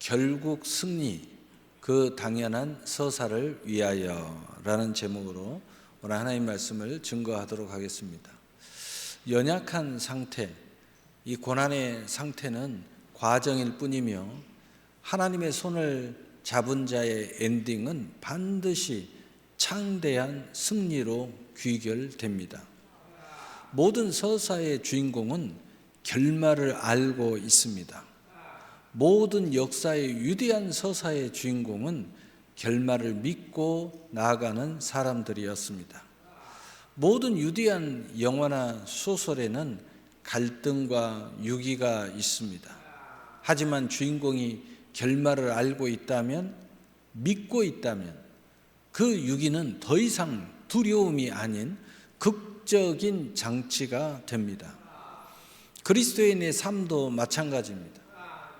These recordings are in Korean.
결국 승리, 그 당연한 서사를 위하여라는 제목으로 오늘 하나님 말씀을 증거하도록 하겠습니다. 연약한 상태, 이 고난의 상태는 과정일 뿐이며 하나님의 손을 잡은 자의 엔딩은 반드시 창대한 승리로 귀결됩니다. 모든 서사의 주인공은 결말을 알고 있습니다. 모든 역사의 위대한 서사의 주인공은 결말을 믿고 나아가는 사람들이었습니다. 모든 위대한 영화나 소설에는 갈등과 유기가 있습니다. 하지만 주인공이 결말을 알고 있다면, 믿고 있다면 그 유기는 더 이상 두려움이 아닌 극적인 장치가 됩니다. 그리스도인의 삶도 마찬가지입니다.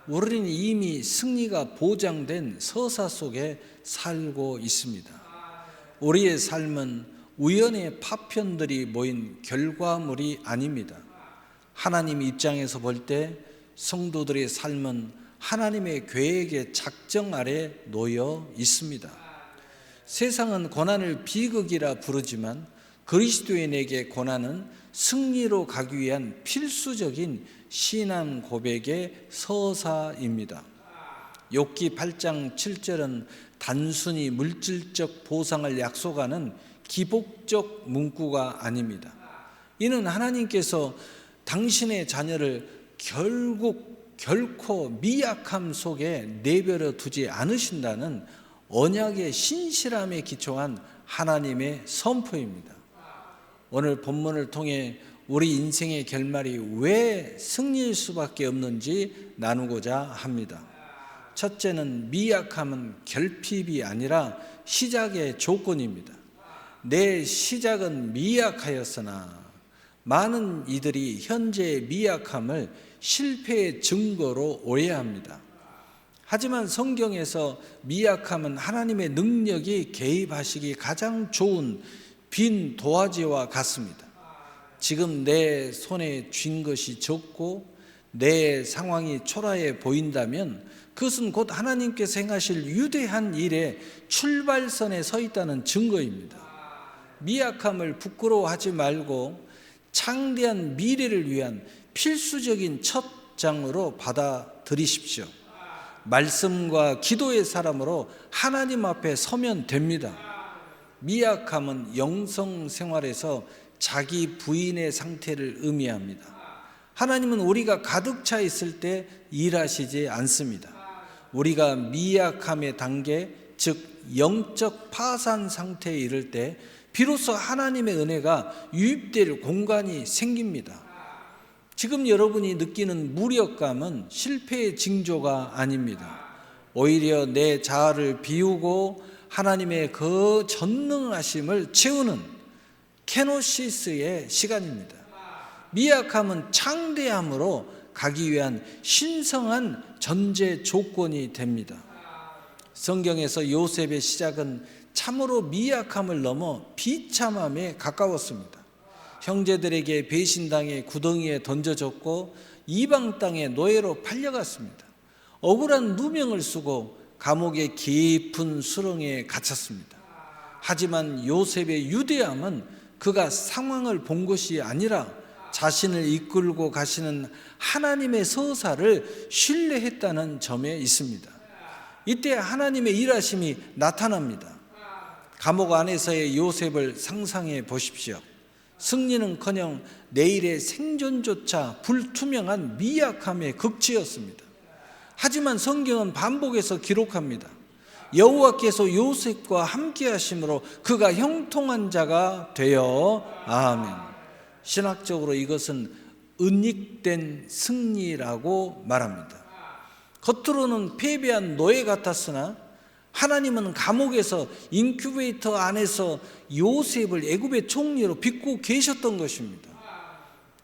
우리는 이미 승리가 보장된 서사 속에 살고 있습니다. 우리의 삶은 우연의 파편들이 모인 결과물이 아닙니다. 하나님 입장에서 볼 때 성도들의 삶은 하나님의 계획의 작정 아래 놓여 있습니다. 세상은 고난을 비극이라 부르지만 그리스도인에게 고난은 승리로 가기 위한 필수적인 신앙 고백의 서사입니다. 욥기 8장 7절은 단순히 물질적 보상을 약속하는 기복적 문구가 아닙니다. 이는 하나님께서 당신의 자녀를 결코 미약함 속에 내버려 두지 않으신다는 언약의 신실함에 기초한 하나님의 선포입니다. 오늘 본문을 통해 우리 인생의 결말이 왜 승리일 수밖에 없는지 나누고자 합니다. 첫째는 미약함은 결핍이 아니라 시작의 조건입니다. 내 시작은 미약하였으나 많은 이들이 현재의 미약함을 실패의 증거로 오해합니다. 하지만 성경에서 미약함은 하나님의 능력이 개입하시기 가장 좋은 빈 도화지와 같습니다. 지금 내 손에 쥔 것이 적고 내 상황이 초라해 보인다면 그것은 곧 하나님께서 행하실 위대한 일의 출발선에 서 있다는 증거입니다. 미약함을 부끄러워하지 말고 창대한 미래를 위한 필수적인 첫 장으로 받아들이십시오. 말씀과 기도의 사람으로 하나님 앞에 서면 됩니다. 미약함은 영성 생활에서 자기 부인의 상태를 의미합니다. 하나님은 우리가 가득 차 있을 때 일하시지 않습니다. 우리가 미약함의 단계, 즉 영적 파산 상태에 이를 때 비로소 하나님의 은혜가 유입될 공간이 생깁니다. 지금 여러분이 느끼는 무력감은 실패의 징조가 아닙니다. 오히려 내 자아를 비우고 하나님의 그 전능하심을 채우는 케노시스의 시간입니다. 미약함은 창대함으로 가기 위한 신성한 전제 조건이 됩니다. 성경에서 요셉의 시작은 참으로 미약함을 넘어 비참함에 가까웠습니다. 형제들에게 배신당해 구덩이에 던져졌고 이방 땅의 노예로 팔려갔습니다. 억울한 누명을 쓰고 감옥의 깊은 수렁에 갇혔습니다. 하지만 요셉의 유대함은 그가 상황을 본 것이 아니라 자신을 이끌고 가시는 하나님의 서사를 신뢰했다는 점에 있습니다. 이때 하나님의 일하심이 나타납니다. 감옥 안에서의 요셉을 상상해 보십시오. 승리는커녕 내일의 생존조차 불투명한 미약함의 극치였습니다. 하지만 성경은 반복해서 기록합니다. 여호와께서 요셉과 함께 하심으로 그가 형통한 자가 되어 아멘. 신학적으로 이것은 은닉된 승리라고 말합니다. 겉으로는 패배한 노예 같았으나 하나님은 감옥에서 인큐베이터 안에서 요셉을 애굽의 총리로 빚고 계셨던 것입니다.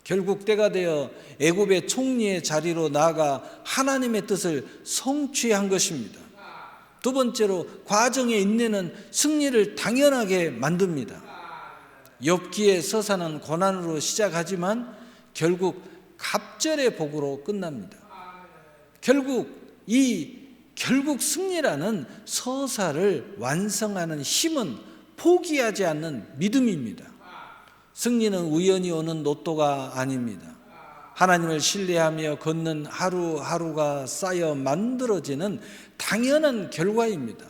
결국 때가 되어 애굽의 총리의 자리로 나아가 하나님의 뜻을 성취한 것입니다. 두 번째로 과정의 인내는 승리를 당연하게 만듭니다. 욥기의 서사는 고난으로 시작하지만 결국 갑절의 복으로 끝납니다. 결국 이 결국 승리라는 서사를 완성하는 힘은 포기하지 않는 믿음입니다. 승리는 우연히 오는 로또가 아닙니다. 하나님을 신뢰하며 걷는 하루하루가 쌓여 만들어지는 당연한 결과입니다.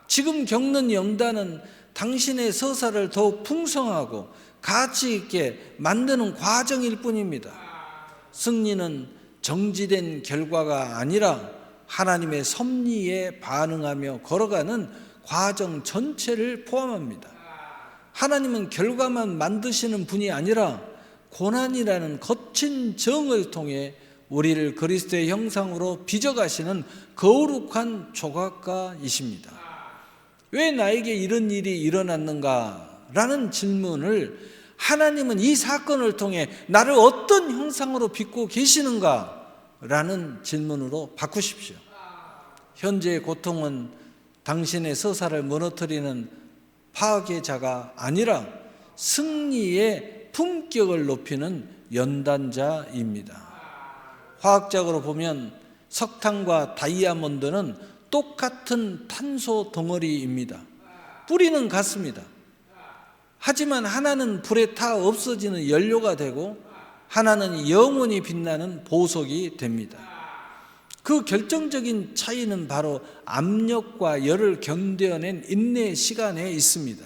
지금 겪는 연단은 당신의 서사를 더욱 풍성하고 가치 있게 만드는 과정일 뿐입니다. 승리는 정지된 결과가 아니라 하나님의 섭리에 반응하며 걸어가는 과정 전체를 포함합니다. 하나님은 결과만 만드시는 분이 아니라 고난이라는 거친 정을 통해 우리를 그리스도의 형상으로 빚어가시는 거룩한 조각가이십니다. 왜 나에게 이런 일이 일어났는가? 라는 질문을 하나님은 이 사건을 통해 나를 어떤 형상으로 빚고 계시는가? 라는 질문으로 바꾸십시오. 현재의 고통은 당신의 서사를 무너뜨리는 파괴자가 아니라 승리의 품격을 높이는 연단자입니다. 화학적으로 보면 석탄과 다이아몬드는 똑같은 탄소 덩어리입니다. 뿌리는 같습니다. 하지만 하나는 불에 타 없어지는 연료가 되고 하나는 영원히 빛나는 보석이 됩니다. 그 결정적인 차이는 바로 압력과 열을 견뎌낸 인내 시간에 있습니다.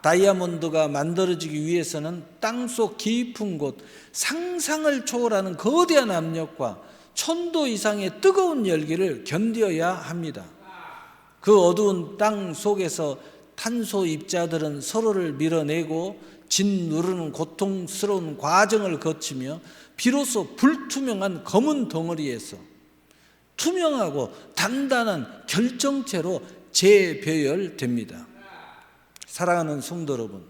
다이아몬드가 만들어지기 위해서는 땅속 깊은 곳, 상상을 초월하는 거대한 압력과 1000도 이상의 뜨거운 열기를 견뎌야 합니다. 그 어두운 땅 속에서 탄소 입자들은 서로를 밀어내고 짓누르는 고통스러운 과정을 거치며 비로소 불투명한 검은 덩어리에서 투명하고 단단한 결정체로 재배열됩니다. 사랑하는 성도 여러분,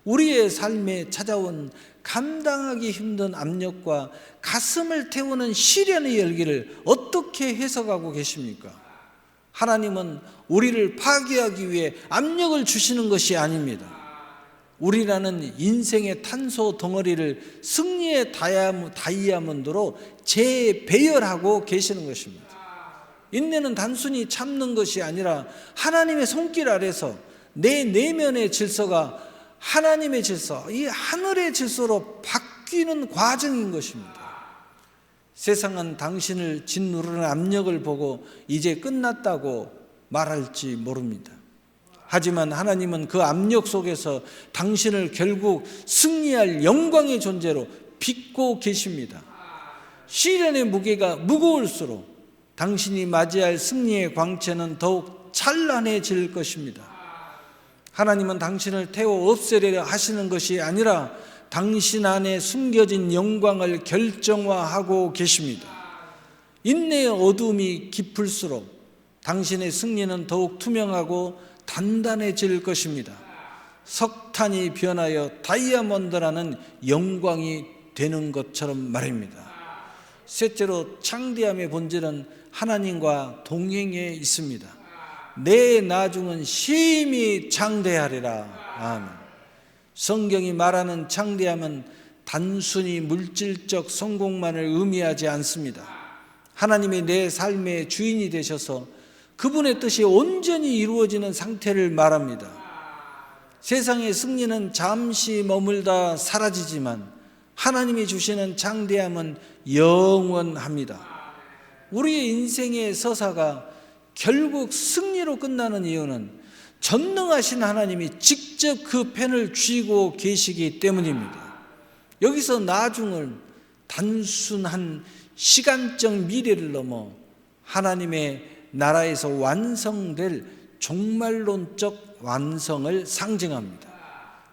우리의 삶에 찾아온 감당하기 힘든 압력과 가슴을 태우는 시련의 열기를 어떻게 해석하고 계십니까? 하나님은 우리를 파괴하기 위해 압력을 주시는 것이 아닙니다. 우리라는 인생의 탄소 덩어리를 승리의 다이아몬드로 재배열하고 계시는 것입니다. 인내는 단순히 참는 것이 아니라 하나님의 손길 아래서 내 내면의 질서가 하나님의 질서, 이 하늘의 질서로 바뀌는 과정인 것입니다. 세상은 당신을 짓누르는 압력을 보고 이제 끝났다고 말할지 모릅니다. 하지만 하나님은 그 압력 속에서 당신을 결국 승리할 영광의 존재로 빚고 계십니다. 시련의 무게가 무거울수록 당신이 맞이할 승리의 광채는 더욱 찬란해질 것입니다. 하나님은 당신을 태워 없애려 하시는 것이 아니라 당신 안에 숨겨진 영광을 결정화하고 계십니다. 인내의 어둠이 깊을수록 당신의 승리는 더욱 투명하고 단단해질 것입니다. 석탄이 변하여 다이아몬드라는 영광이 되는 것처럼 말입니다. 셋째로, 창대함의 본질은 하나님과 동행해 있습니다. 내 나중은 심히 창대하리라. 아멘. 성경이 말하는 창대함은 단순히 물질적 성공만을 의미하지 않습니다. 하나님이 내 삶의 주인이 되셔서 그분의 뜻이 온전히 이루어지는 상태를 말합니다. 세상의 승리는 잠시 머물다 사라지지만 하나님이 주시는 창대함은 영원합니다. 우리의 인생의 서사가 결국 승리로 끝나는 이유는 전능하신 하나님이 직접 그 펜을 쥐고 계시기 때문입니다. 여기서 나중은 단순한 시간적 미래를 넘어 하나님의 나라에서 완성될 종말론적 완성을 상징합니다.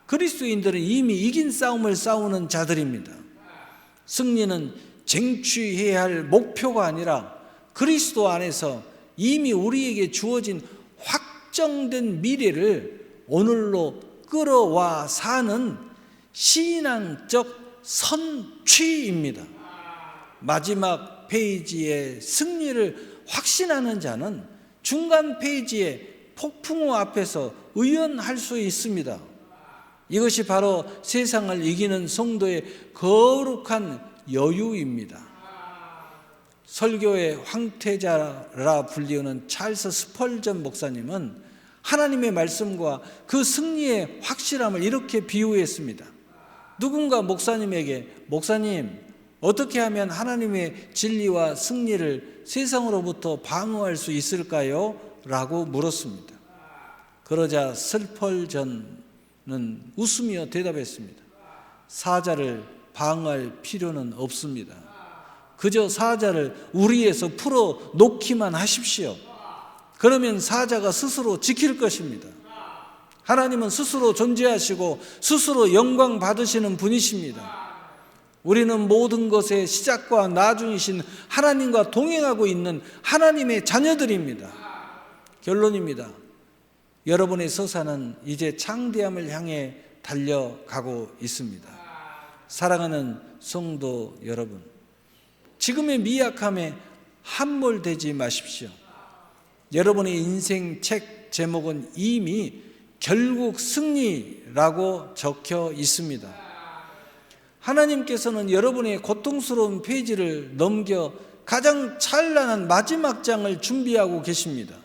그리스도인들은 이미 이긴 싸움을 싸우는 자들입니다. 승리는 쟁취해야 할 목표가 아니라 그리스도 안에서 이미 우리에게 주어진 확정된 미래를 오늘로 끌어와 사는 신앙적 선취입니다. 마지막 페이지의 승리를 확신하는 자는 중간 페이지의 폭풍우 앞에서 의연할 수 있습니다. 이것이 바로 세상을 이기는 성도의 거룩한 여유입니다. 설교의 황태자라 불리우는 찰스 스펄전 목사님은 하나님의 말씀과 그 승리의 확실함을 이렇게 비유했습니다. 누군가 목사님에게 목사님, 어떻게 하면 하나님의 진리와 승리를 세상으로부터 방어할 수 있을까요? 라고 물었습니다. 그러자 스펄전은 웃으며 대답했습니다. 사자를 방어할 필요는 없습니다. 그저 사자를 우리에서 풀어 놓기만 하십시오. 그러면 사자가 스스로 지킬 것입니다. 하나님은 스스로 존재하시고 스스로 영광 받으시는 분이십니다. 우리는 모든 것의 시작과 나중이신 하나님과 동행하고 있는 하나님의 자녀들입니다. 결론입니다. 여러분의 서사는 이제 창대함을 향해 달려가고 있습니다. 사랑하는 성도 여러분, 지금의 미약함에 함몰되지 마십시오. 여러분의 인생 책 제목은 이미 결국 승리라고 적혀 있습니다. 하나님께서는 여러분의 고통스러운 페이지를 넘겨 가장 찬란한 마지막 장을 준비하고 계십니다.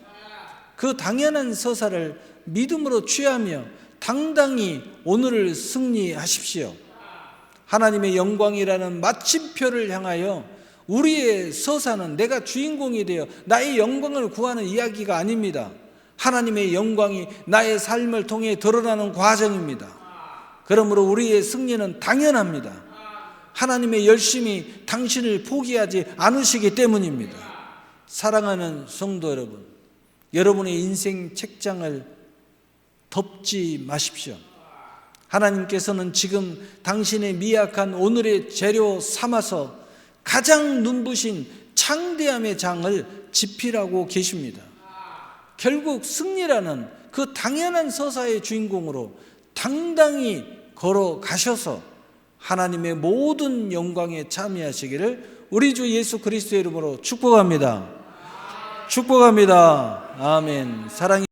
그 당연한 서사를 믿음으로 취하며 당당히 오늘을 승리하십시오. 하나님의 영광이라는 마침표를 향하여 우리의 서사는 내가 주인공이 되어 나의 영광을 구하는 이야기가 아닙니다. 하나님의 영광이 나의 삶을 통해 드러나는 과정입니다. 그러므로 우리의 승리는 당연합니다. 하나님의 열심히 당신을 포기하지 않으시기 때문입니다. 사랑하는 성도 여러분, 여러분의 인생 책장을 덮지 마십시오. 하나님께서는 지금 당신의 미약한 오늘의 재료 삼아서 가장 눈부신 창대함의 장을 집필하고 계십니다. 결국 승리라는 그 당연한 서사의 주인공으로 당당히 걸어가셔서 하나님의 모든 영광에 참여하시기를 우리 주 예수 그리스도의 이름으로 축복합니다. 축복합니다. 아멘. 사랑이